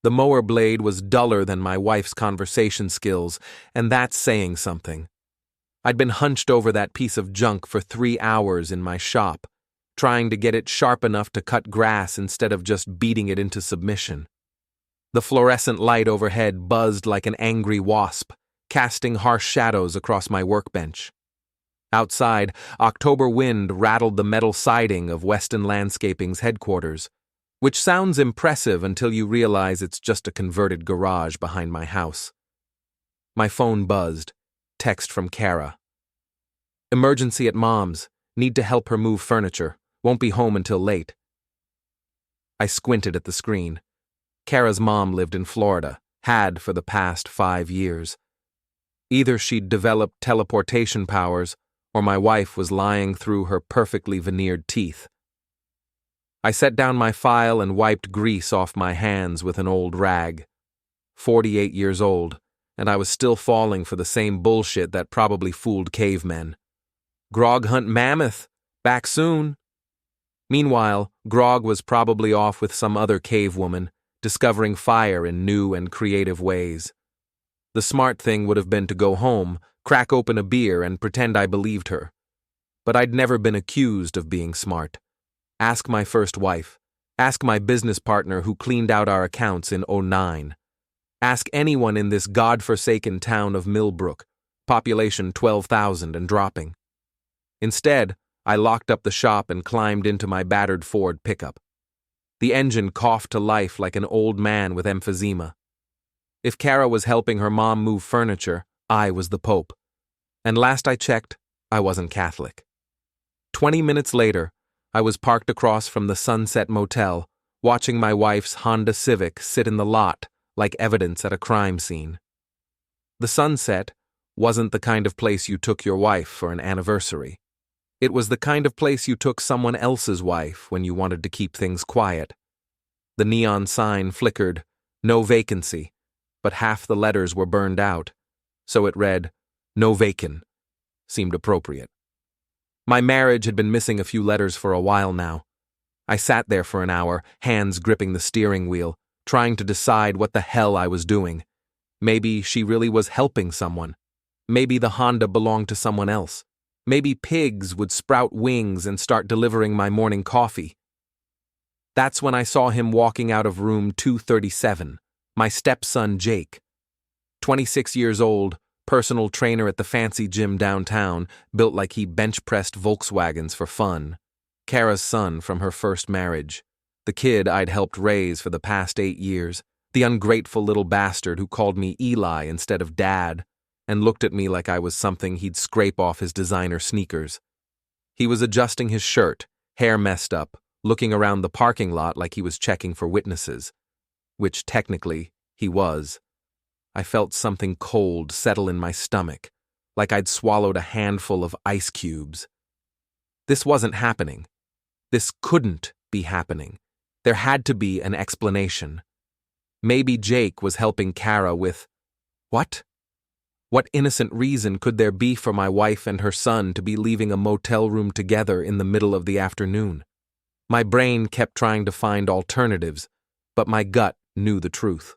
The mower blade was duller than my wife's conversation skills, and that's saying something. I'd been hunched over that piece of junk for 3 hours in my shop, trying to get it sharp enough to cut grass instead of just beating it into submission. The fluorescent light overhead buzzed like an angry wasp, casting harsh shadows across my workbench. Outside, October wind rattled the metal siding of Weston Landscaping's headquarters, which sounds impressive until you realize it's just a converted garage behind my house. My phone buzzed. Text from Cara. Emergency at Mom's. Need to help her move furniture. Won't be home until late. I squinted at the screen. Cara's mom lived in Florida, had for the past 5 years. Either she'd developed teleportation powers, or my wife was lying through her perfectly veneered teeth. I set down my file and wiped grease off my hands with an old rag. 48 years old, and I was still falling for the same bullshit that probably fooled cavemen. Grog hunt mammoth. Back soon. Meanwhile, Grog was probably off with some other cave woman, discovering fire in new and creative ways. The smart thing would have been to go home, crack open a beer, and pretend I believed her. But I'd never been accused of being smart. Ask my first wife. Ask my business partner who cleaned out our accounts in '09. Ask anyone in this god-forsaken town of Millbrook, population 12,000 and dropping. Instead, I locked up the shop and climbed into my battered Ford pickup. The engine coughed to life like an old man with emphysema. If Cara was helping her mom move furniture, I was the Pope. And last I checked, I wasn't Catholic. 20 minutes later, I was parked across from the Sunset Motel, watching my wife's Honda Civic sit in the lot like evidence at a crime scene. The Sunset wasn't the kind of place you took your wife for an anniversary. It was the kind of place you took someone else's wife when you wanted to keep things quiet. The neon sign flickered, no vacancy, but half the letters were burned out, so it read, no vacant. Seemed appropriate. My marriage had been missing a few letters for a while now. I sat there for an hour, hands gripping the steering wheel, trying to decide what the hell I was doing. Maybe she really was helping someone. Maybe the Honda belonged to someone else. Maybe pigs would sprout wings and start delivering my morning coffee. That's when I saw him walking out of room 237, my stepson Jake. 26 years old, personal trainer at the fancy gym downtown, built like he bench-pressed Volkswagens for fun. Cara's son from her first marriage. The kid I'd helped raise for the past 8 years. The ungrateful little bastard who called me Eli instead of Dad, and looked at me like I was something he'd scrape off his designer sneakers. He was adjusting his shirt, hair messed up, looking around the parking lot like he was checking for witnesses. Which, technically, he was. I felt something cold settle in my stomach, like I'd swallowed a handful of ice cubes. This wasn't happening. This couldn't be happening. There had to be an explanation. Maybe Jake was helping Cara with... What? What innocent reason could there be for my wife and her son to be leaving a motel room together in the middle of the afternoon? My brain kept trying to find alternatives, but my gut knew the truth.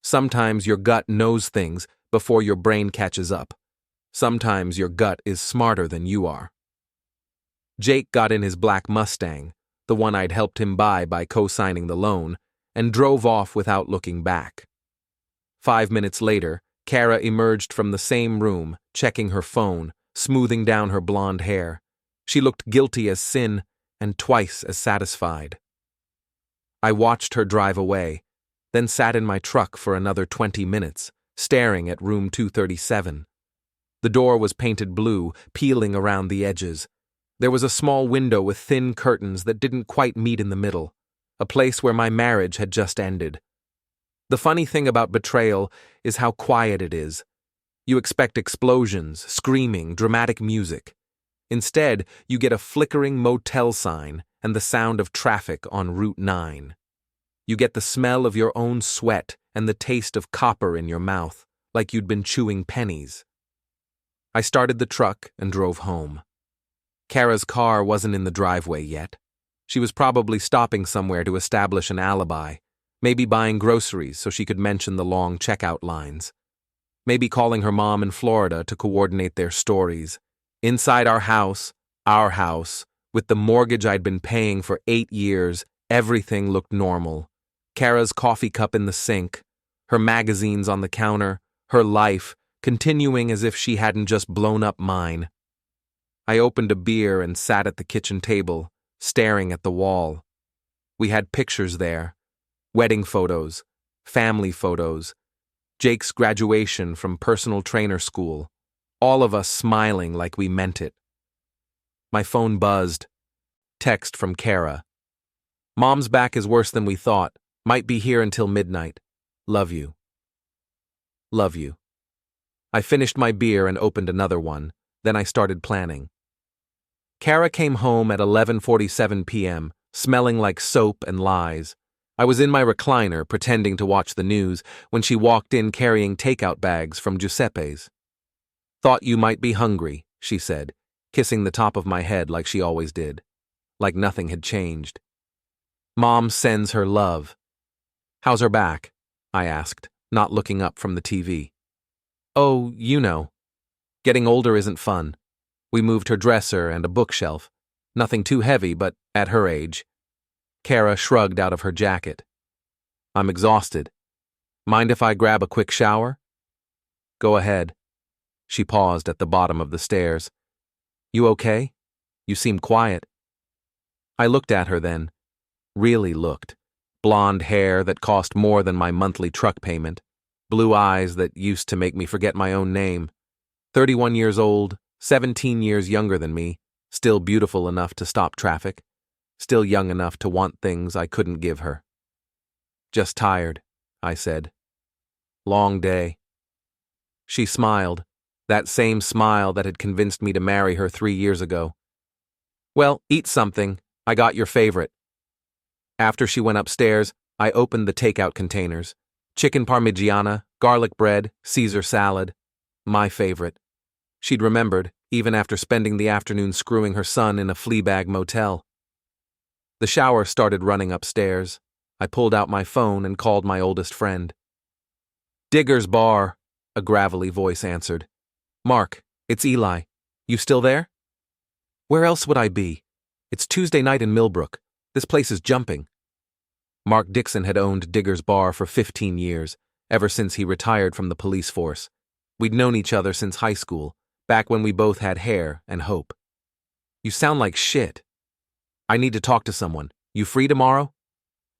Sometimes your gut knows things before your brain catches up. Sometimes your gut is smarter than you are. Jake got in his black Mustang, the one I'd helped him buy by co-signing the loan, and drove off without looking back. 5 minutes later, Cara emerged from the same room, checking her phone, smoothing down her blonde hair. She looked guilty as sin and twice as satisfied. I watched her drive away, then sat in my truck for another 20 minutes, staring at room 237. The door was painted blue, peeling around the edges. There was a small window with thin curtains that didn't quite meet in the middle, a place where my marriage had just ended. The funny thing about betrayal is how quiet it is. You expect explosions, screaming, dramatic music. Instead, you get a flickering motel sign and the sound of traffic on Route 9. You get the smell of your own sweat and the taste of copper in your mouth, like you'd been chewing pennies. I started the truck and drove home. Cara's car wasn't in the driveway yet. She was probably stopping somewhere to establish an alibi, Maybe buying groceries so she could mention the long checkout lines. Maybe calling her mom in Florida to coordinate their stories. Inside our house, with the mortgage I'd been paying for 8 years, everything looked normal. Cara's coffee cup in the sink, her magazines on the counter, her life, continuing as if she hadn't just blown up mine. I opened a beer and sat at the kitchen table, staring at the wall. We had pictures there. Wedding photos, family photos, Jake's graduation from personal trainer school, all of us smiling like we meant it. My phone buzzed. Text from Cara. Mom's back is worse than we thought. Might be here until midnight. Love you. Love you. I finished my beer and opened another one. Then I started planning. Cara came home at 11:47 p.m., smelling like soap and lies. I was in my recliner, pretending to watch the news, when she walked in carrying takeout bags from Giuseppe's. Thought you might be hungry, she said, kissing the top of my head like she always did. Like nothing had changed. Mom sends her love. How's her back? I asked, not looking up from the TV. Oh, you know. Getting older isn't fun. We moved her dresser and a bookshelf. Nothing too heavy, but at her age. Cara shrugged out of her jacket. I'm exhausted. Mind if I grab a quick shower? Go ahead. She paused at the bottom of the stairs. You okay? You seem quiet. I looked at her then. Really looked. Blonde hair that cost more than my monthly truck payment. Blue eyes that used to make me forget my own name. 31 years old, 17 years younger than me, still beautiful enough to stop traffic. Still young enough to want things I couldn't give her. Just tired, I said. Long day. She smiled, that same smile that had convinced me to marry her 3 years ago. Well, eat something. I got your favorite. After she went upstairs, I opened the takeout containers. Chicken parmigiana, garlic bread, Caesar salad. My favorite. She'd remembered, even after spending the afternoon screwing her son in a Fleabag motel. The shower started running upstairs. I pulled out my phone and called my oldest friend. Digger's bar, a gravelly voice answered. Mark, it's Eli. You still there? Where else would I be? It's Tuesday night in Millbrook. This place is jumping. Mark Dixon had owned Digger's bar for 15 years, ever since he retired from the police force. We'd known each other since high school, back when we both had hair and hope. You sound like shit. I need to talk to someone. You free tomorrow?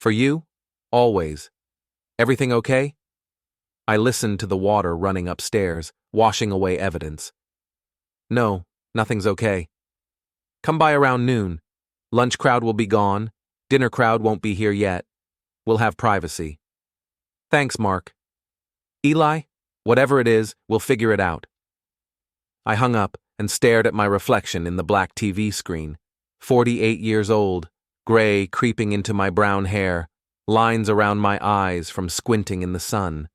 For you? Always. Everything okay? I listened to the water running upstairs, washing away evidence. No, nothing's okay. Come by around noon. Lunch crowd will be gone. Dinner crowd won't be here yet. We'll have privacy. Thanks, Mark. Eli, whatever it is, we'll figure it out. I hung up and stared at my reflection in the black TV screen. 48 years old, gray creeping into my brown hair, lines around my eyes from squinting in the sun.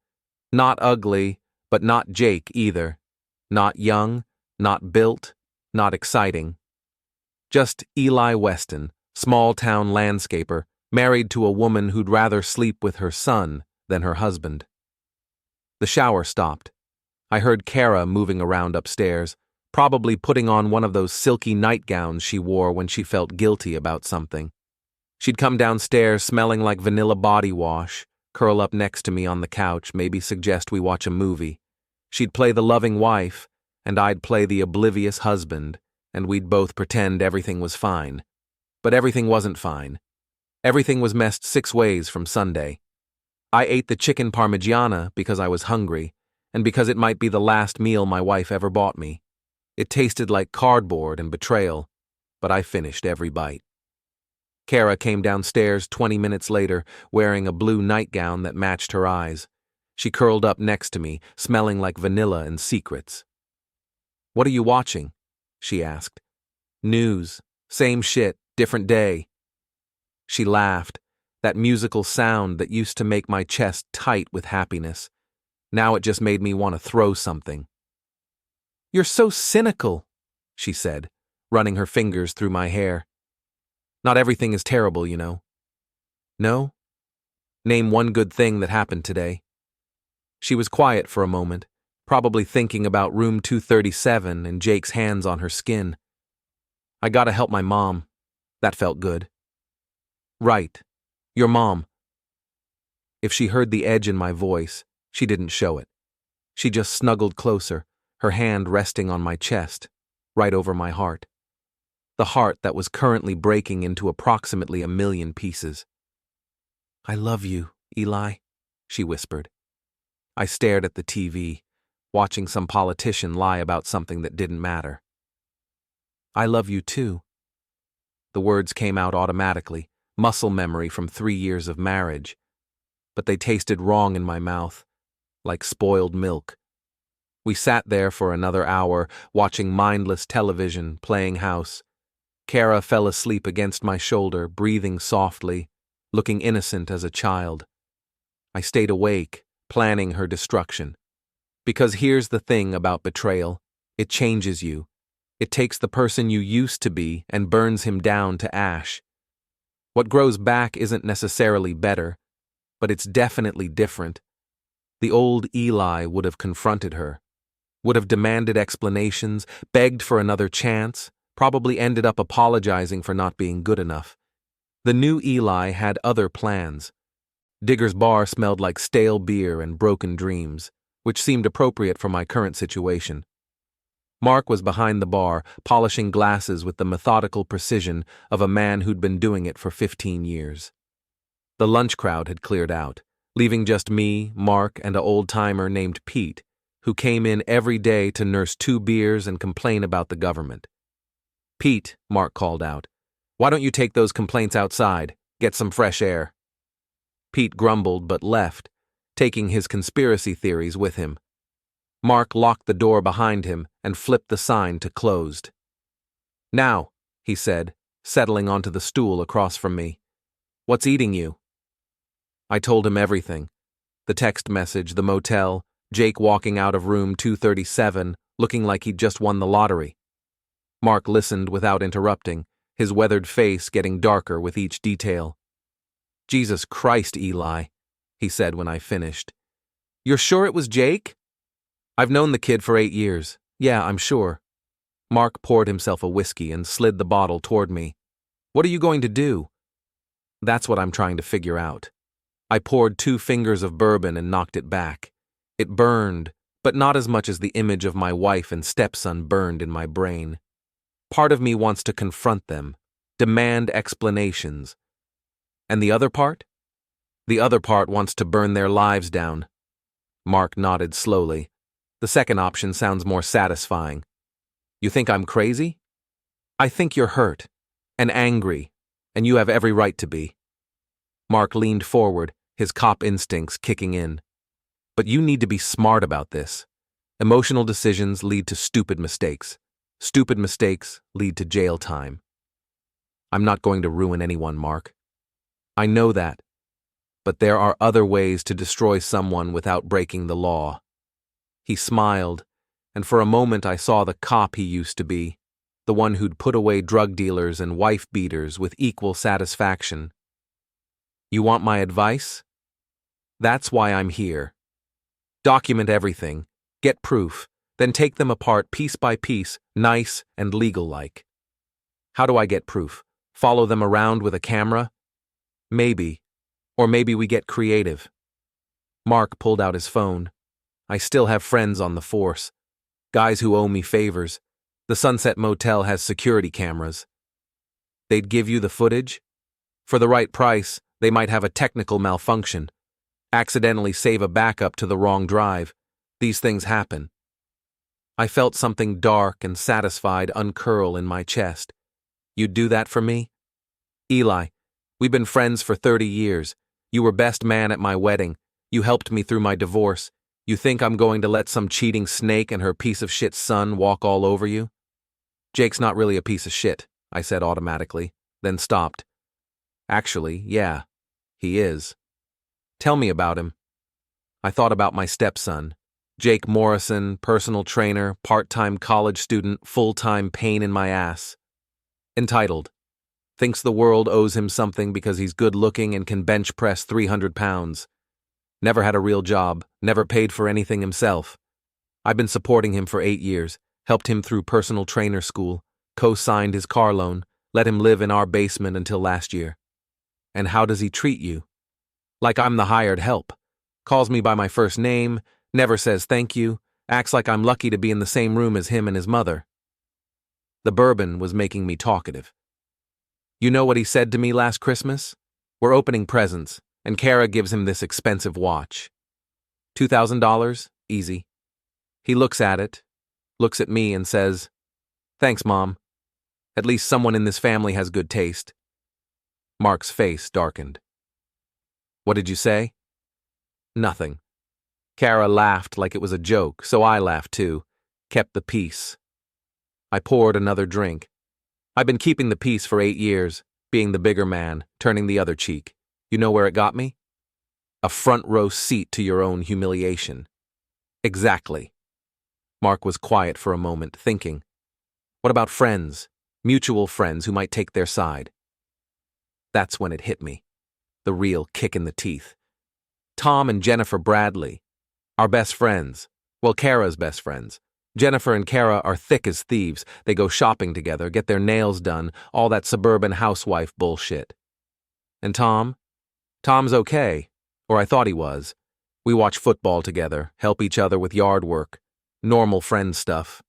Not ugly, but not Jake either. Not young, not built, not exciting. Just Eli Weston, small-town landscaper, married to a woman who'd rather sleep with her son than her husband. The shower stopped. I heard Cara moving around upstairs, probably putting on one of those silky nightgowns she wore when she felt guilty about something. She'd come downstairs smelling like vanilla body wash, curl up next to me on the couch, maybe suggest we watch a movie. She'd play the loving wife, and I'd play the oblivious husband, and we'd both pretend everything was fine. But everything wasn't fine. Everything was messed 6 ways from Sunday. I ate the chicken parmigiana because I was hungry, and because it might be the last meal my wife ever bought me. It tasted like cardboard and betrayal, but I finished every bite. Cara came downstairs 20 minutes later, wearing a blue nightgown that matched her eyes. She curled up next to me, smelling like vanilla and secrets. What are you watching? She asked. News. Same shit, different day. She laughed, that musical sound that used to make my chest tight with happiness. Now it just made me want to throw something. You're so cynical, she said, running her fingers through my hair. Not everything is terrible, you know. No? Name one good thing that happened today. She was quiet for a moment, probably thinking about room 237 and Jake's hands on her skin. I gotta help my mom. That felt good. Right. Your mom. If she heard the edge in my voice, she didn't show it. She just snuggled closer, her hand resting on my chest, right over my heart. The heart that was currently breaking into approximately 1,000,000 pieces. I love you, Eli, she whispered. I stared at the TV, watching some politician lie about something that didn't matter. I love you too. The words came out automatically, muscle memory from 3 years of marriage, but they tasted wrong in my mouth, like spoiled milk. We sat there for another hour, watching mindless television, playing house. Cara fell asleep against my shoulder, breathing softly, looking innocent as a child. I stayed awake, planning her destruction. Because here's the thing about betrayal. It changes you. It takes the person you used to be and burns him down to ash. What grows back isn't necessarily better, but it's definitely different. The old Eli would have confronted her, would have demanded explanations, begged for another chance, probably ended up apologizing for not being good enough. The new Eli had other plans. Digger's bar smelled like stale beer and broken dreams, which seemed appropriate for my current situation. Mark was behind the bar, polishing glasses with the methodical precision of a man who'd been doing it for 15 years. The lunch crowd had cleared out, leaving just me, Mark, and an old-timer named Pete, who came in every day to nurse 2 beers and complain about the government. Pete, Mark called out, why don't you take those complaints outside, get some fresh air? Pete grumbled but left, taking his conspiracy theories with him. Mark locked the door behind him and flipped the sign to closed. Now, he said, settling onto the stool across from me. What's eating you? I told him everything. The text message, the motel, Jake walking out of room 237, looking like he'd just won the lottery. Mark listened without interrupting, his weathered face getting darker with each detail. Jesus Christ, Eli, he said when I finished. You're sure it was Jake? I've known the kid for 8 years. Yeah, I'm sure. Mark poured himself a whiskey and slid the bottle toward me. What are you going to do? That's what I'm trying to figure out. I poured 2 fingers of bourbon and knocked it back. It burned, but not as much as the image of my wife and stepson burned in my brain. Part of me wants to confront them, demand explanations. And the other part? The other part wants to burn their lives down. Mark nodded slowly. The second option sounds more satisfying. You think I'm crazy? I think you're hurt, and angry, and you have every right to be. Mark leaned forward, his cop instincts kicking in. But you need to be smart about this. Emotional decisions lead to stupid mistakes. Stupid mistakes lead to jail time. I'm not going to ruin anyone, Mark. I know that. But there are other ways to destroy someone without breaking the law. He smiled, and for a moment I saw the cop he used to be, the one who'd put away drug dealers and wife-beaters with equal satisfaction. You want my advice? That's why I'm here. Document everything, get proof, then take them apart piece by piece, nice and legal-like. How do I get proof? Follow them around with a camera? Maybe. Or maybe we get creative. Mark pulled out his phone. I still have friends on the force. Guys who owe me favors. The Sunset Motel has security cameras. They'd give you the footage? For the right price, they might have a technical malfunction. Accidentally save a backup to the wrong drive. These things happen. I felt something dark and satisfied uncurl in my chest. You'd do that for me? Eli, we've been friends for 30 years. You were best man at my wedding. You helped me through my divorce. You think I'm going to let some cheating snake and her piece of shit son walk all over you? Jake's not really a piece of shit, I said automatically, then stopped. Actually, yeah, he is. Tell me about him. I thought about my stepson. Jake Morrison, personal trainer, part-time college student, full-time pain in my ass. Entitled, Thinks the world owes him something because he's good-looking and can bench press 300 pounds. Never had a real job, never paid for anything himself. I've been supporting him for 8 years, helped him through personal trainer school, co-signed his car loan, let him live in our basement until last year. And how does he treat you? Like I'm the hired help. Calls me by my first name, never says thank you, acts like I'm lucky to be in the same room as him and his mother. The bourbon was making me talkative. You know what he said to me last Christmas? We're opening presents, and Cara gives him this expensive watch. $2,000? Easy. He looks at it, looks at me and says, "Thanks, Mom. At least someone in this family has good taste." Mark's face darkened. What did you say? Nothing. Cara laughed like it was a joke, so I laughed too, kept the peace. I poured another drink. I've been keeping the peace for 8 years, being the bigger man, turning the other cheek. You know where it got me? A front row seat to your own humiliation. Exactly. Mark was quiet for a moment, thinking. What about friends, mutual friends who might take their side? That's when it hit me. The real kick in the teeth. Tom and Jennifer Bradley, our best friends. Well, Cara's best friends. Jennifer and Cara are thick as thieves. They go shopping together, get their nails done, all that suburban housewife bullshit. And Tom? Tom's okay, or I thought he was. We watch football together, help each other with yard work, normal friend stuff.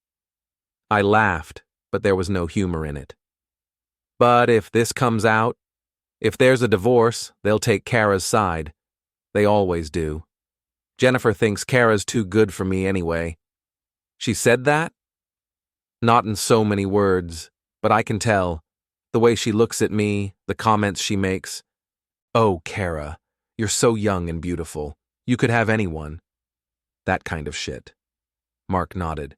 I laughed, but there was no humor in it. But if this comes out, if there's a divorce, they'll take Cara's side. They always do. Jennifer thinks Cara's too good for me anyway. She said that? Not in so many words, but I can tell. The way she looks at me, the comments she makes. Oh, Cara, you're so young and beautiful. You could have anyone. That kind of shit. Mark nodded.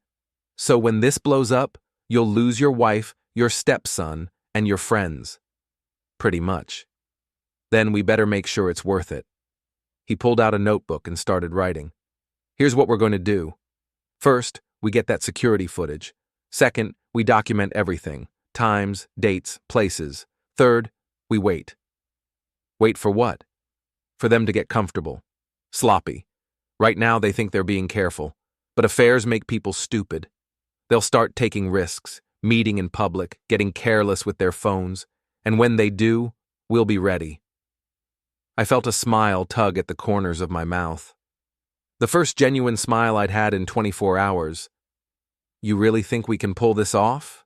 So when this blows up, you'll lose your wife, your stepson, and your friends. Pretty much. Then we better make sure it's worth it. He pulled out a notebook and started writing. Here's what we're going to do. First, we get that security footage. Second, we document everything. Times, dates, places. Third, we wait. Wait for what? For them to get comfortable. Sloppy. Right now they think they're being careful. But affairs make people stupid. They'll start taking risks, meeting in public, getting careless with their phones. And when they do, we'll be ready. I felt a smile tug at the corners of my mouth. The first genuine smile I'd had in 24 hours. You really think we can pull this off?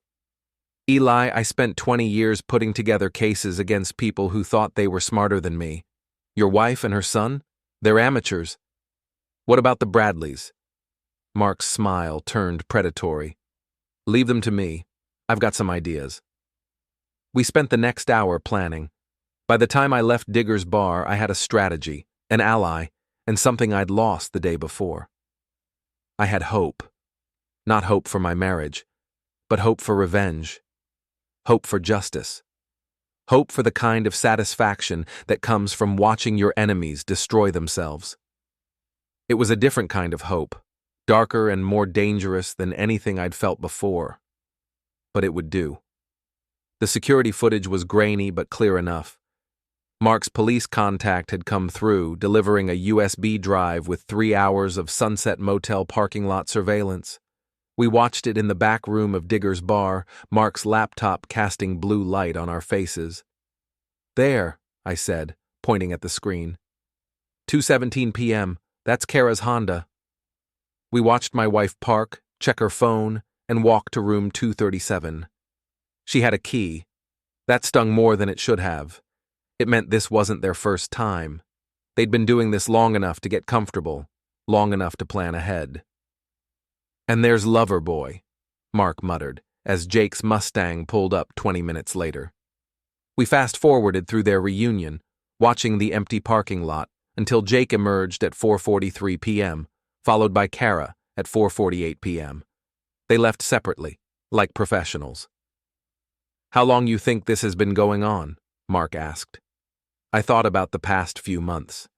Eli, I spent 20 years putting together cases against people who thought they were smarter than me. Your wife and her son? They're amateurs. What about the Bradleys? Mark's smile turned predatory. Leave them to me. I've got some ideas. We spent the next hour planning. By the time I left Digger's bar, I had a strategy, an ally, and something I'd lost the day before. I had hope. Not hope for my marriage, but hope for revenge. Hope for justice. Hope for the kind of satisfaction that comes from watching your enemies destroy themselves. It was a different kind of hope, darker and more dangerous than anything I'd felt before. But it would do. The security footage was grainy but clear enough. Mark's police contact had come through, delivering a USB drive with 3 hours of Sunset Motel parking lot surveillance. We watched it in the back room of Digger's bar, Mark's laptop casting blue light on our faces. There, I said, pointing at the screen. 2:17 p.m., that's Cara's Honda. We watched my wife park, check her phone, and walk to room 237. She had a key. That stung more than it should have. It meant this wasn't their first time. They'd been doing this long enough to get comfortable, long enough to plan ahead. And there's Loverboy, Mark muttered, as Jake's Mustang pulled up 20 minutes later. We fast-forwarded through their reunion, watching the empty parking lot, until Jake emerged at 4:43 p.m., followed by Cara at 4:48 p.m. They left separately, like professionals. How long you think this has been going on? Mark asked. I thought about the past few months.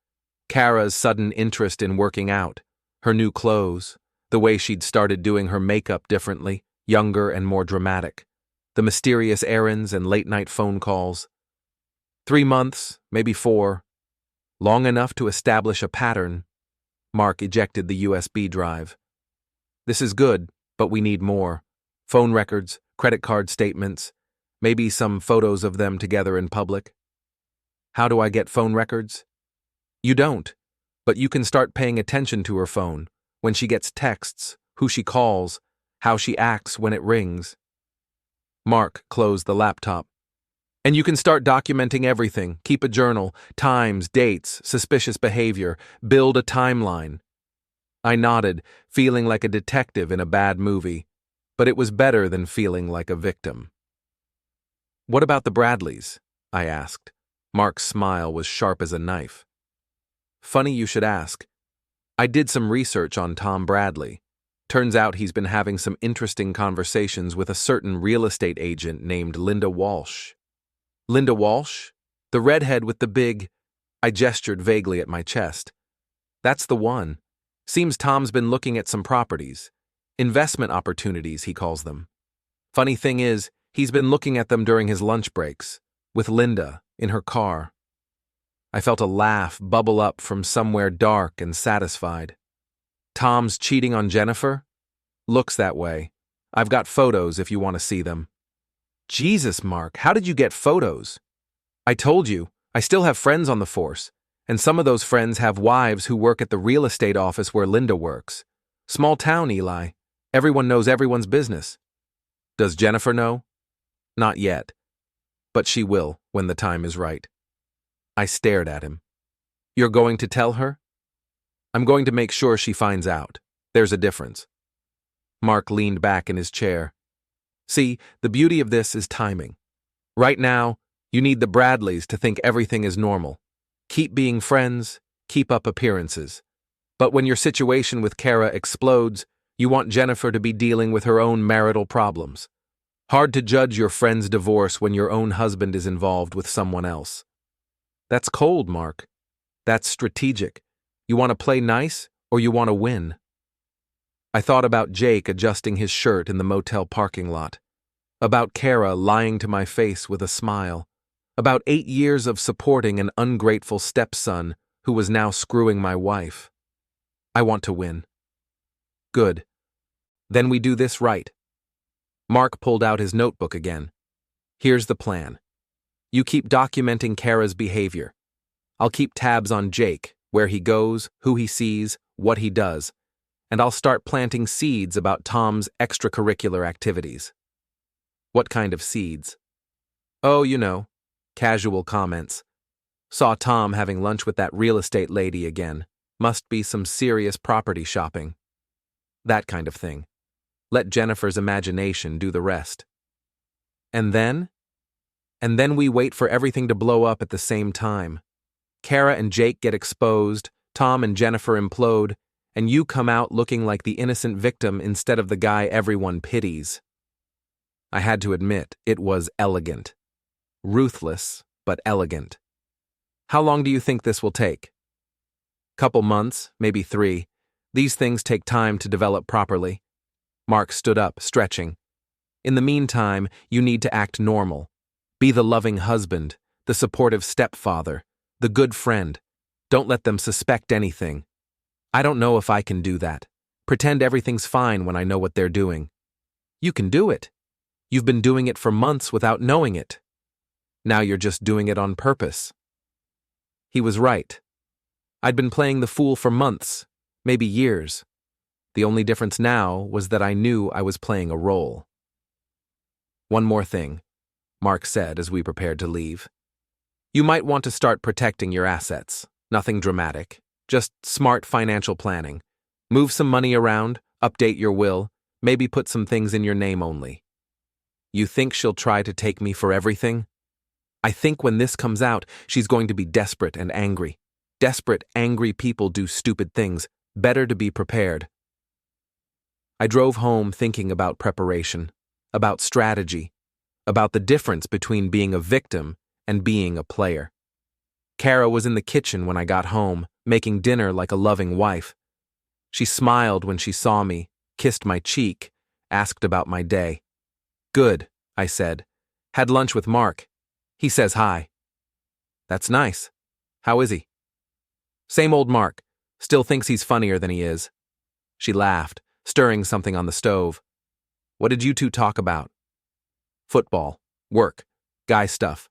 Cara's sudden interest in working out, her new clothes, the way she'd started doing her makeup differently, younger and more dramatic. the mysterious errands and late-night phone calls. 3 months, maybe 4. Long enough to establish a pattern. Mark ejected the USB drive. This is good, but we need more. Phone records, credit card statements, maybe some photos of them together in public. How do I get phone records? You don't, but you can start paying attention to her phone, when she gets texts, who she calls, how she acts when it rings. Mark closed the laptop. And you can start documenting everything, keep a journal, times, dates, suspicious behavior, build a timeline. I nodded, feeling like a detective in a bad movie, but it was better than feeling like a victim. What about the Bradleys? I asked. Mark's smile was sharp as a knife. Funny you should ask. I did some research on Tom Bradley. Turns out he's been having some interesting conversations with a certain real estate agent named Linda Walsh. Linda Walsh? The redhead with the big... I gestured vaguely at my chest. That's the one. Seems Tom's been looking at some properties. Investment opportunities, he calls them. Funny thing is, he's been looking at them during his lunch breaks, with Linda, in her car. I felt a laugh bubble up from somewhere dark and satisfied. Tom's cheating on Jennifer? Looks that way. I've got photos if you want to see them. Jesus, Mark, how did you get photos? I told you, I still have friends on the force, and some of those friends have wives who work at the real estate office where Linda works. Small town, Eli. Everyone knows everyone's business. Does Jennifer know? Not yet. But she will when the time is right. I stared at him. You're going to tell her? I'm going to make sure she finds out. There's a difference. Mark leaned back in his chair. See, the beauty of this is timing. Right now, you need the Bradleys to think everything is normal. Keep being friends, keep up appearances. But when your situation with Cara explodes, you want Jennifer to be dealing with her own marital problems. Hard to judge your friend's divorce when your own husband is involved with someone else. That's cold, Mark. That's strategic. You want to play nice, or you want to win? I thought about Jake adjusting his shirt in the motel parking lot. About Cara lying to my face with a smile. About 8 years of supporting an ungrateful stepson who was now screwing my wife. I want to win. Good. Then we do this right. Mark pulled out his notebook again. Here's the plan. You keep documenting Cara's behavior. I'll keep tabs on Jake, where he goes, who he sees, what he does, and I'll start planting seeds about Tom's extracurricular activities. What kind of seeds? Oh, you know, casual comments. Saw Tom having lunch with that real estate lady again. Must be some serious property shopping. That kind of thing. Let Jennifer's imagination do the rest. And then? And then we wait for everything to blow up at the same time. Cara and Jake get exposed, Tom and Jennifer implode, and you come out looking like the innocent victim instead of the guy everyone pities. I had to admit, it was elegant. Ruthless, but elegant. How long do you think this will take? Couple months, maybe 3. These things take time to develop properly. Mark stood up, stretching. In the meantime, you need to act normal. Be the loving husband, the supportive stepfather, the good friend. Don't let them suspect anything. I don't know if I can do that. Pretend everything's fine when I know what they're doing. You can do it. You've been doing it for months without knowing it. Now you're just doing it on purpose. He was right. I'd been playing the fool for months, maybe years. The only difference now was that I knew I was playing a role. One more thing, Mark said as we prepared to leave. You might want to start protecting your assets. Nothing dramatic. Just smart financial planning. Move some money around, update your will, maybe put some things in your name only. You think she'll try to take me for everything? I think when this comes out, she's going to be desperate and angry. Desperate, angry people do stupid things. Better to be prepared. I drove home thinking about preparation, about strategy, about the difference between being a victim and being a player. Cara was in the kitchen when I got home, making dinner like a loving wife. She smiled when she saw me, kissed my cheek, asked about my day. Good, I said. Had lunch with Mark. He says hi. That's nice. How is he? Same old Mark. Still thinks he's funnier than he is. She laughed, stirring something on the stove. What did you two talk about? Football, work, guy stuff.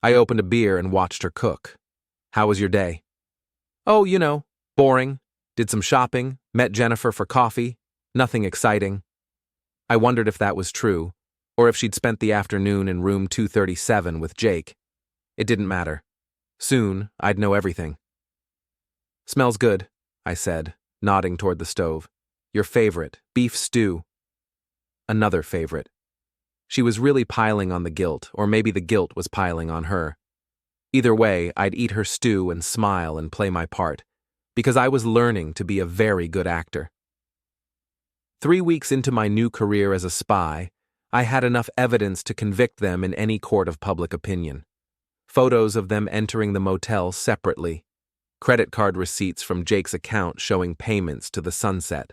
I opened a beer and watched her cook. How was your day? Oh, boring. Did some shopping, met Jennifer for coffee. Nothing exciting. I wondered if that was true, or if she'd spent the afternoon in room 237 with Jake. It didn't matter. Soon, I'd know everything. Smells good, I said, nodding toward the stove. Your favorite, beef stew. Another favorite. She was really piling on the guilt, or maybe the guilt was piling on her. Either way, I'd eat her stew and smile and play my part, because I was learning to be a very good actor. 3 weeks into my new career as a spy, I had enough evidence to convict them in any court of public opinion. Photos of them entering the motel separately. Credit card receipts from Jake's account showing payments to the Sunset.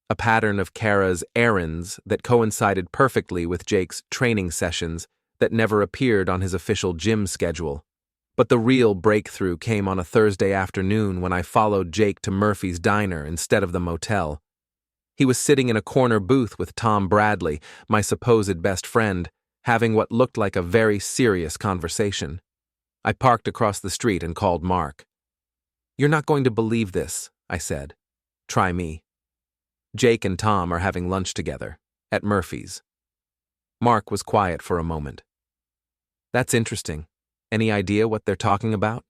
A pattern of Cara's errands that coincided perfectly with Jake's training sessions that never appeared on his official gym schedule. But the real breakthrough came on a Thursday afternoon when I followed Jake to Murphy's diner instead of the motel. He was sitting in a corner booth with Tom Bradley, my supposed best friend, having what looked like a very serious conversation. I parked across the street and called Mark. You're not going to believe this, I said. Try me. Jake and Tom are having lunch together, at Murphy's. Mark was quiet for a moment. That's interesting. Any idea what they're talking about?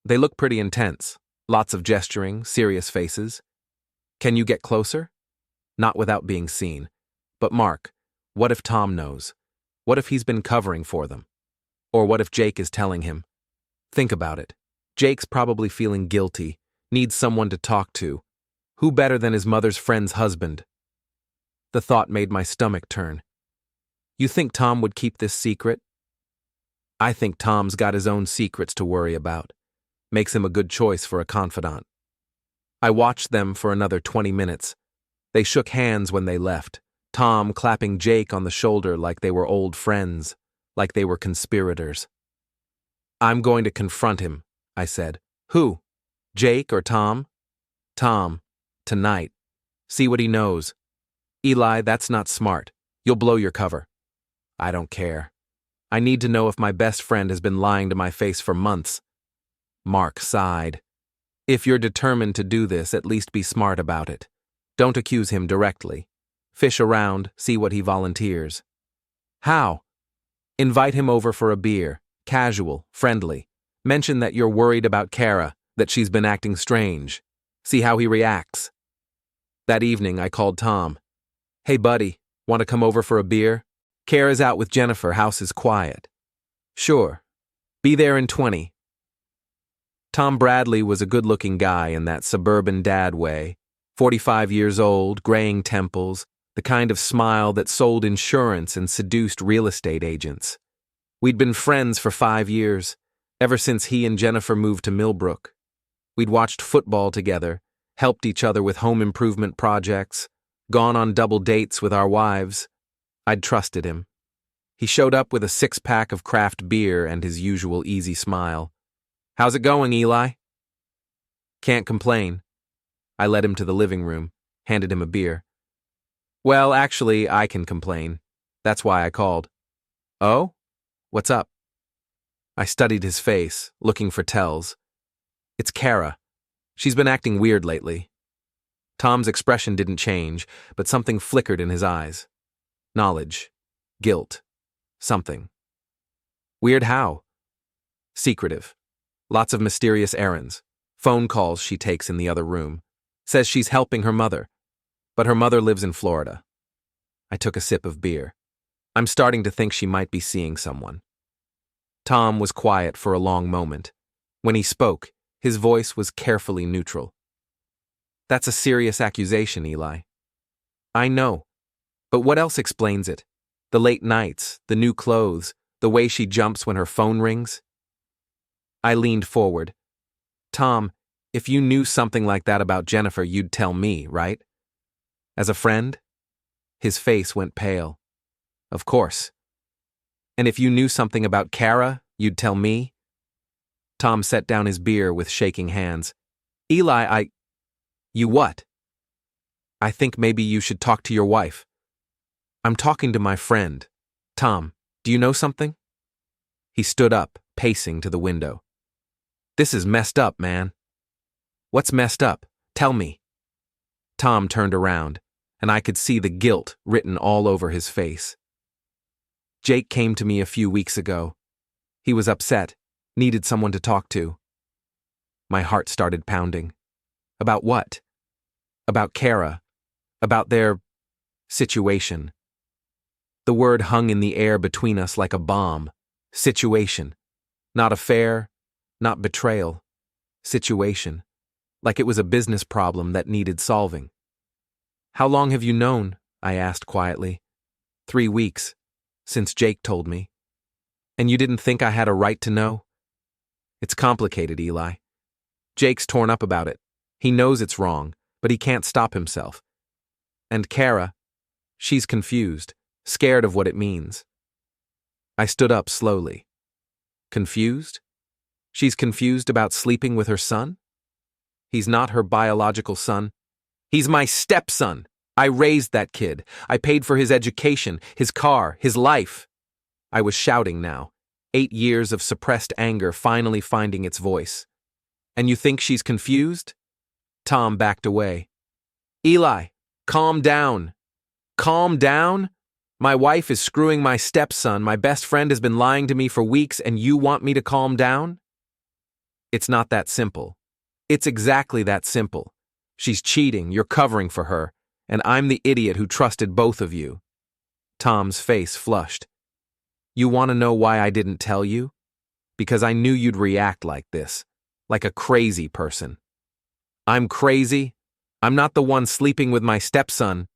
They look pretty intense. Lots of gesturing, serious faces. Can you get closer? Not without being seen. But Mark, what if Tom knows? What if he's been covering for them? Or what if Jake is telling him? Think about it. Jake's probably feeling guilty, needs someone to talk to. Who better than his mother's friend's husband? The thought made my stomach turn. You think Tom would keep this secret? I think Tom's got his own secrets to worry about. Makes him a good choice for a confidant. I watched them for another 20 minutes. They shook hands when they left, Tom clapping Jake on the shoulder like they were old friends, like they were conspirators. I'm going to confront him, I said. Who? Jake or Tom? Tom. Tonight. See what he knows. Eli, that's not smart. You'll blow your cover. I don't care. I need to know if my best friend has been lying to my face for months. Mark sighed. If you're determined to do this, at least be smart about it. Don't accuse him directly. Fish around, see what he volunteers. How? Invite him over for a beer. Casual, friendly. Mention that you're worried about Cara, that she's been acting strange. See how he reacts. That evening, I called Tom. Hey, buddy, want to come over for a beer? Cara's out with Jennifer, house is quiet. Sure. Be there in 20. Tom Bradley was a good-looking guy in that suburban dad way. 45 years old, graying temples, the kind of smile that sold insurance and seduced real estate agents. We'd been friends for 5 years, ever since he and Jennifer moved to Millbrook. We'd watched football together, helped each other with home improvement projects, gone on double dates with our wives. I'd trusted him. He showed up with a 6-pack of craft beer and his usual easy smile. How's it going, Eli? Can't complain. I led him to the living room, handed him a beer. Well, actually, I can complain. That's why I called. Oh? What's up? I studied his face, looking for tells. It's Cara. She's been acting weird lately. Tom's expression didn't change, but something flickered in his eyes. Knowledge. Guilt. Something. Weird how? Secretive. Lots of mysterious errands. Phone calls she takes in the other room. Says she's helping her mother. But her mother lives in Florida. I took a sip of beer. I'm starting to think she might be seeing someone. Tom was quiet for a long moment. When he spoke, his voice was carefully neutral. That's a serious accusation, Eli. I know. But what else explains it? The late nights, the new clothes, the way she jumps when her phone rings? I leaned forward. Tom, if you knew something like that about Jennifer, you'd tell me, right? As a friend? His face went pale. Of course. And if you knew something about Cara, you'd tell me? Tom set down his beer with shaking hands. Eli, You what? I think maybe you should talk to your wife. I'm talking to my friend. Tom, do you know something? He stood up, pacing to the window. This is messed up, man. What's messed up? Tell me. Tom turned around, and I could see the guilt written all over his face. Jake came to me a few weeks ago. He was upset, needed someone to talk to. My heart started pounding. About what? About Cara. About their situation. The word hung in the air between us like a bomb. Situation. Not affair, not betrayal. Situation. Like it was a business problem that needed solving. How long have you known? I asked quietly. 3 weeks. Since Jake told me. And you didn't think I had a right to know? It's complicated, Eli. Jake's torn up about it. He knows it's wrong, but he can't stop himself. And Cara, she's confused, scared of what it means. I stood up slowly. Confused? She's confused about sleeping with her son? He's not her biological son. He's my stepson. I raised that kid. I paid for his education, his car, his life. I was shouting now, 8 years of suppressed anger finally finding its voice. And you think she's confused? Tom backed away. Eli, calm down. Calm down? My wife is screwing my stepson. My best friend has been lying to me for weeks, and you want me to calm down? It's not that simple. It's exactly that simple. She's cheating, you're covering for her, and I'm the idiot who trusted both of you. Tom's face flushed. You want to know why I didn't tell you? Because I knew you'd react like this, like a crazy person. I'm crazy? I'm not the one sleeping with my stepson.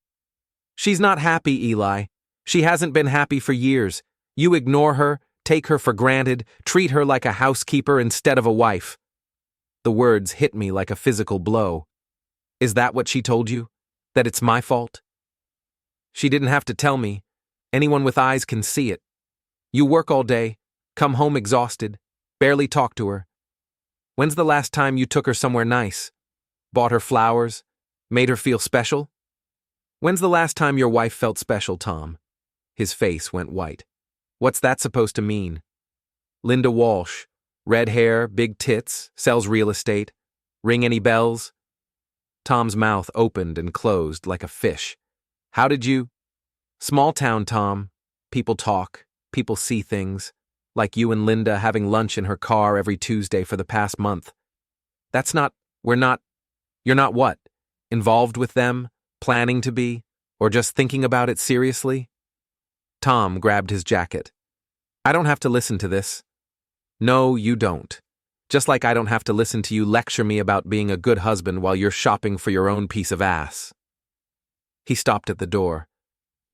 She's not happy, Eli. She hasn't been happy for years. You ignore her, take her for granted, treat her like a housekeeper instead of a wife. The words hit me like a physical blow. Is that what she told you? That it's my fault? She didn't have to tell me. Anyone with eyes can see it. You work all day, come home exhausted, barely talk to her. When's the last time you took her somewhere nice? Bought her flowers? Made her feel special? When's the last time your wife felt special, Tom? His face went white. What's that supposed to mean? Linda Walsh. Red hair, big tits, sells real estate. Ring any bells? Tom's mouth opened and closed like a fish. How did you? Small town, Tom. People talk. People see things. Like you and Linda having lunch in her car every Tuesday for the past month. That's not, you're not what? Involved with them? Planning to be? Or just thinking about it seriously? Tom grabbed his jacket. I don't have to listen to this. No, you don't. Just like I don't have to listen to you lecture me about being a good husband while you're shopping for your own piece of ass. He stopped at the door.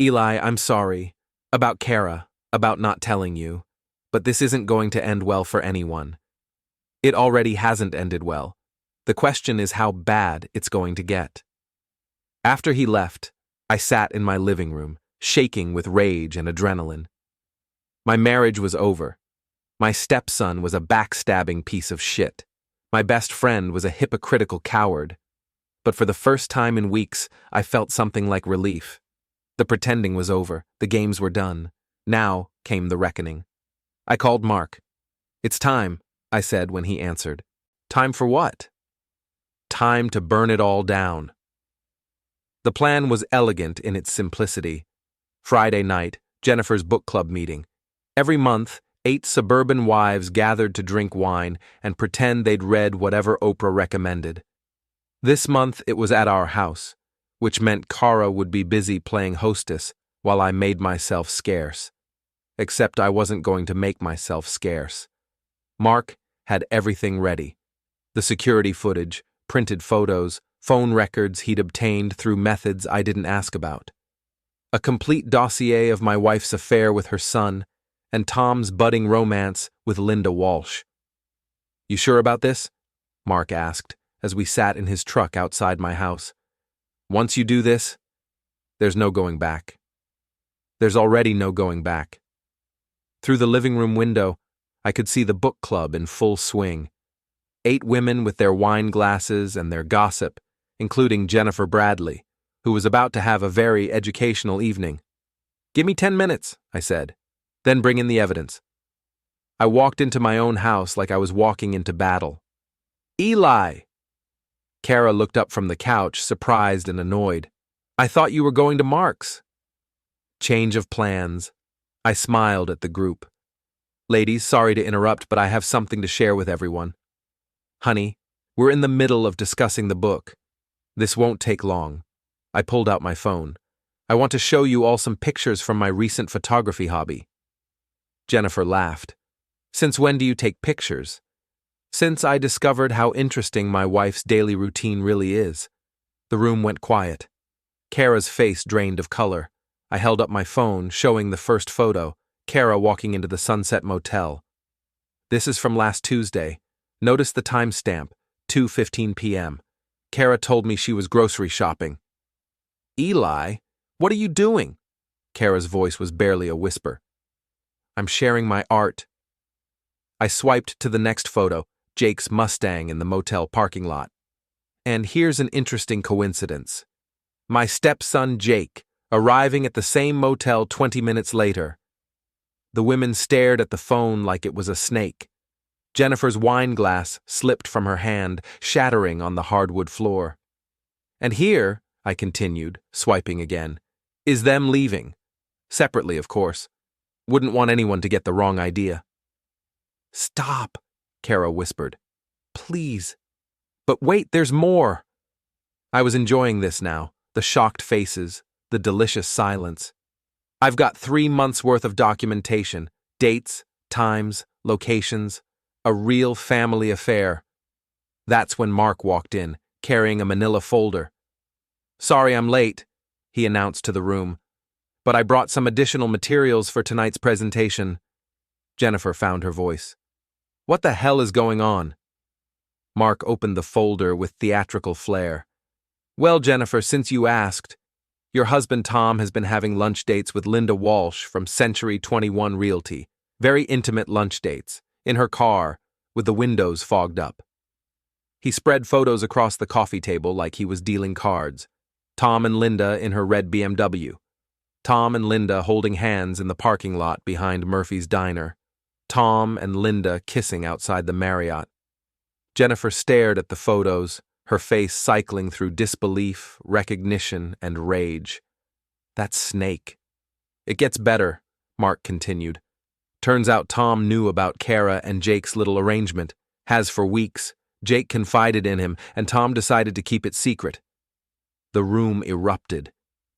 Eli, I'm sorry. About Cara, about not telling you. But this isn't going to end well for anyone. It already hasn't ended well. The question is how bad it's going to get. After he left, I sat in my living room, shaking with rage and adrenaline. My marriage was over. My stepson was a backstabbing piece of shit. My best friend was a hypocritical coward. But for the first time in weeks, I felt something like relief. The pretending was over. The games were done. Now came the reckoning. I called Mark. It's time, I said when he answered. Time for what? Time to burn it all down. The plan was elegant in its simplicity. Friday night, Jennifer's book club meeting. Every month, 8 suburban wives gathered to drink wine and pretend they'd read whatever Oprah recommended. This month it was at our house, which meant Cara would be busy playing hostess while I made myself scarce. Except I wasn't going to make myself scarce. Mark had everything ready. The security footage, printed photos, phone records he'd obtained through methods I didn't ask about. A complete dossier of my wife's affair with her son, and Tom's budding romance with Linda Walsh. You sure about this? Mark asked, as we sat in his truck outside my house. Once you do this, there's no going back. There's already no going back. Through the living room window, I could see the book club in full swing. 8 women with their wine glasses and their gossip, including Jennifer Bradley, who was about to have a very educational evening. "Give me 10 minutes," I said. "Then bring in the evidence." I walked into my own house like I was walking into battle. "Eli!" Cara looked up from the couch, surprised and annoyed. "I thought you were going to Mark's." Change of plans. I smiled at the group. "Ladies, sorry to interrupt, but I have something to share with everyone." "Honey, we're in the middle of discussing the book. This won't take long." I pulled out my phone. "I want to show you all some pictures from my recent photography hobby." Jennifer laughed. "Since when do you take pictures?" "Since I discovered how interesting my wife's daily routine really is." The room went quiet. Cara's face drained of color. I held up my phone, showing the first photo, Cara walking into the Sunset Motel. "This is from last Tuesday. Notice the timestamp, 2:15 p.m. Cara told me she was grocery shopping." "Eli, what are you doing?" Cara's voice was barely a whisper. "I'm sharing my art." I swiped to the next photo, Jake's Mustang in the motel parking lot. And here's an interesting coincidence. My stepson Jake, arriving at the same motel 20 minutes later. The women stared at the phone like it was a snake. Jennifer's wine glass slipped from her hand, shattering on the hardwood floor. "And here," I continued, swiping again, "is them leaving. Separately, of course. Wouldn't want anyone to get the wrong idea." "Stop," Cara whispered. "Please." "But wait, there's more." I was enjoying this now, the shocked faces, the delicious silence. "I've got 3 months' worth of documentation, dates, times, locations, a real family affair." That's when Mark walked in, carrying a manila folder. "Sorry I'm late," he announced to the room, "but I brought some additional materials for tonight's presentation." Jennifer found her voice. "What the hell is going on?" Mark opened the folder with theatrical flair. "Well, Jennifer, since you asked, your husband Tom has been having lunch dates with Linda Walsh from Century 21 Realty. Very intimate lunch dates, in her car, with the windows fogged up." He spread photos across the coffee table like he was dealing cards. Tom and Linda in her red BMW. Tom and Linda holding hands in the parking lot behind Murphy's Diner. Tom and Linda kissing outside the Marriott. Jennifer stared at the photos, her face cycling through disbelief, recognition, and rage. "That snake." "It gets better," Mark continued. "Turns out Tom knew about Cara and Jake's little arrangement. Has for weeks. Jake confided in him, and Tom decided to keep it secret." The room erupted.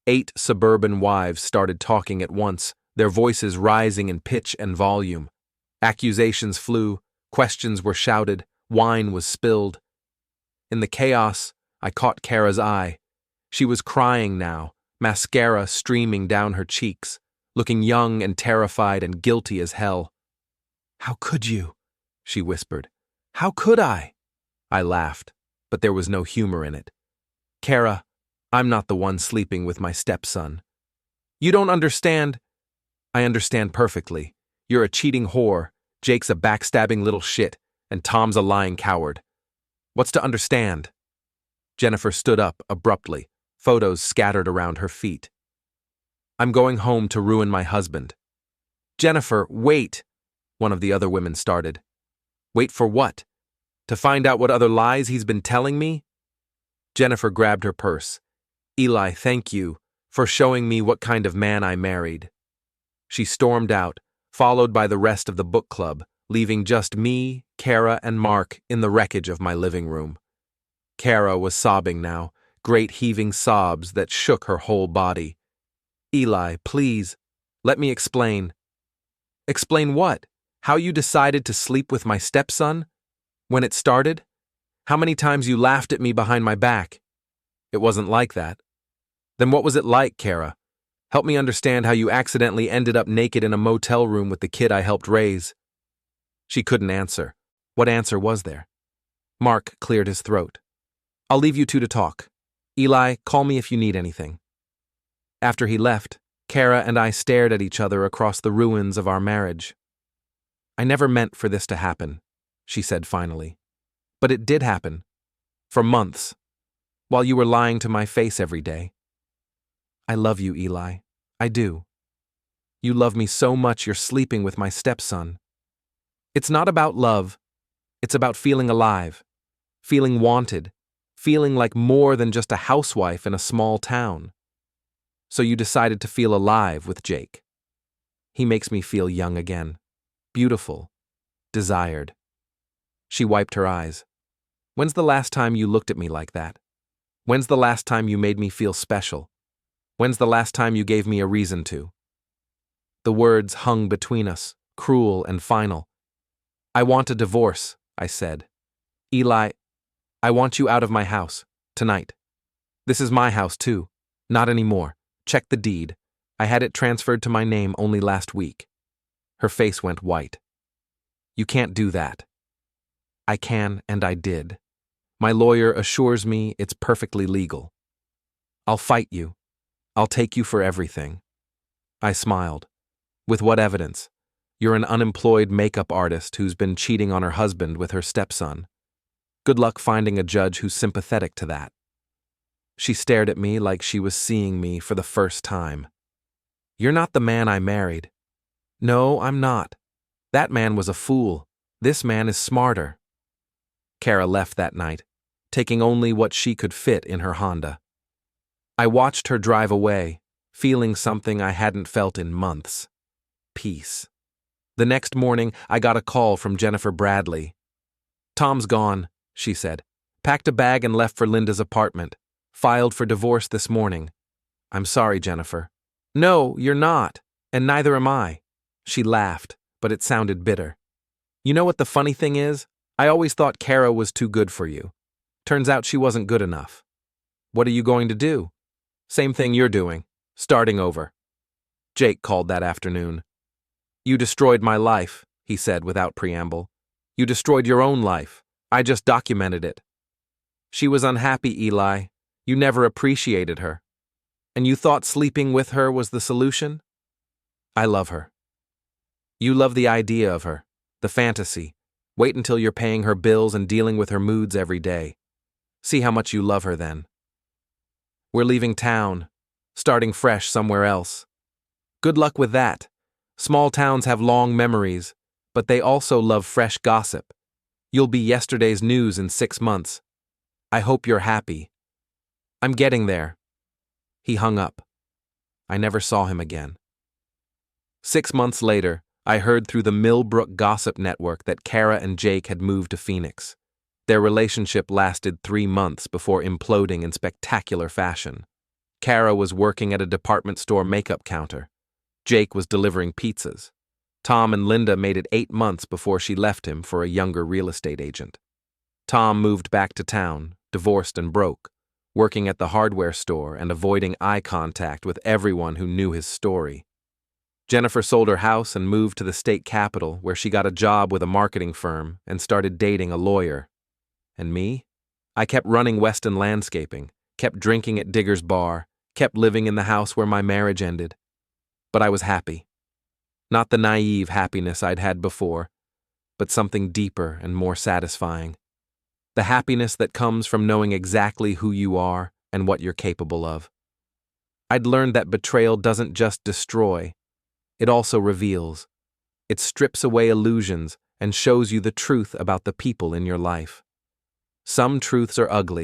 8 suburban wives started talking at once, their voices rising in pitch and volume. Accusations flew, questions were shouted, wine was spilled. In the chaos, I caught Cara's eye. She was crying now, mascara streaming down her cheeks, looking young and terrified and guilty as hell. "How could you?" she whispered. "How could I?" I laughed, but there was no humor in it. "Cara, I'm not the one sleeping with my stepson." "You don't understand." "I understand perfectly. You're a cheating whore, Jake's a backstabbing little shit, and Tom's a lying coward. What's to understand?" Jennifer stood up abruptly, photos scattered around her feet. "I'm going home to ruin my husband." "Jennifer, wait," one of the other women started. "Wait for what? To find out what other lies he's been telling me?" Jennifer grabbed her purse. "Eli, thank you for showing me what kind of man I married." She stormed out, followed by the rest of the book club, leaving just me, Cara, and Mark in the wreckage of my living room. Cara was sobbing now, great heaving sobs that shook her whole body. "Eli, please, let me explain." "Explain what? How you decided to sleep with my stepson? When it started? How many times you laughed at me behind my back?" "It wasn't like that." "Then what was it like, Cara? Help me understand how you accidentally ended up naked in a motel room with the kid I helped raise." She couldn't answer. What answer was there? Mark cleared his throat. "I'll leave you two to talk. Eli, call me if you need anything." After he left, Cara and I stared at each other across the ruins of our marriage. "I never meant for this to happen," she said finally. "But it did happen. For months. While you were lying to my face every day. I love you, Eli. I do. You love me so much you're sleeping with my stepson. It's not about love. It's about feeling alive, feeling wanted, feeling like more than just a housewife in a small town. So you decided to feel alive with Jake. He makes me feel young again, beautiful, desired." She wiped her eyes. "When's the last time you looked at me like that? When's the last time you made me feel special? When's the last time you gave me a reason to?" The words hung between us, cruel and final. "I want a divorce," I said. "Eli, I want you out of my house, tonight. This is my house too. Not anymore. Check the deed. I had it transferred to my name only last week." Her face went white. "You can't do that." "I can, and I did. My lawyer assures me it's perfectly legal. I'll fight you. I'll take you for everything." I smiled. "With what evidence? You're an unemployed makeup artist who's been cheating on her husband with her stepson. Good luck finding a judge who's sympathetic to that." She stared at me like she was seeing me for the first time. "You're not the man I married." "No, I'm not. That man was a fool. This man is smarter." Cara left that night, taking only what she could fit in her Honda. I watched her drive away, feeling something I hadn't felt in months. Peace. The next morning, I got a call from Jennifer Bradley. "Tom's gone," she said. "Packed a bag and left for Linda's apartment. Filed for divorce this morning." "I'm sorry, Jennifer." "No, you're not, and neither am I." She laughed, but it sounded bitter. "You know what the funny thing is? I always thought Cara was too good for you. Turns out she wasn't good enough. What are you going to do?" "Same thing you're doing, starting over." Jake called that afternoon. "You destroyed my life," he said without preamble. "You destroyed your own life. I just documented it." "She was unhappy, Eli. You never appreciated her. And you thought sleeping with her was the solution?" "I love her." "You love the idea of her, the fantasy. Wait until you're paying her bills and dealing with her moods every day. See how much you love her then." "We're leaving town, starting fresh somewhere else." "Good luck with that. Small towns have long memories, but they also love fresh gossip. You'll be yesterday's news in 6 months. I hope you're happy." "I'm getting there." He hung up. I never saw him again. 6 months later, I heard through the Millbrook gossip network that Cara and Jake had moved to Phoenix. Their relationship lasted 3 months before imploding in spectacular fashion. Cara was working at a department store makeup counter. Jake was delivering pizzas. Tom and Linda made it 8 months before she left him for a younger real estate agent. Tom moved back to town, divorced and broke, working at the hardware store and avoiding eye contact with everyone who knew his story. Jennifer sold her house and moved to the state capital, where she got a job with a marketing firm and started dating a lawyer. And me? I kept running Weston Landscaping, kept drinking at Digger's Bar, kept living in the house where my marriage ended. But I was happy. Not the naive happiness I'd had before, but something deeper and more satisfying. The happiness that comes from knowing exactly who you are and what you're capable of. I'd learned that betrayal doesn't just destroy, it also reveals. It strips away illusions and shows you the truth about the people in your life. Some truths are ugly,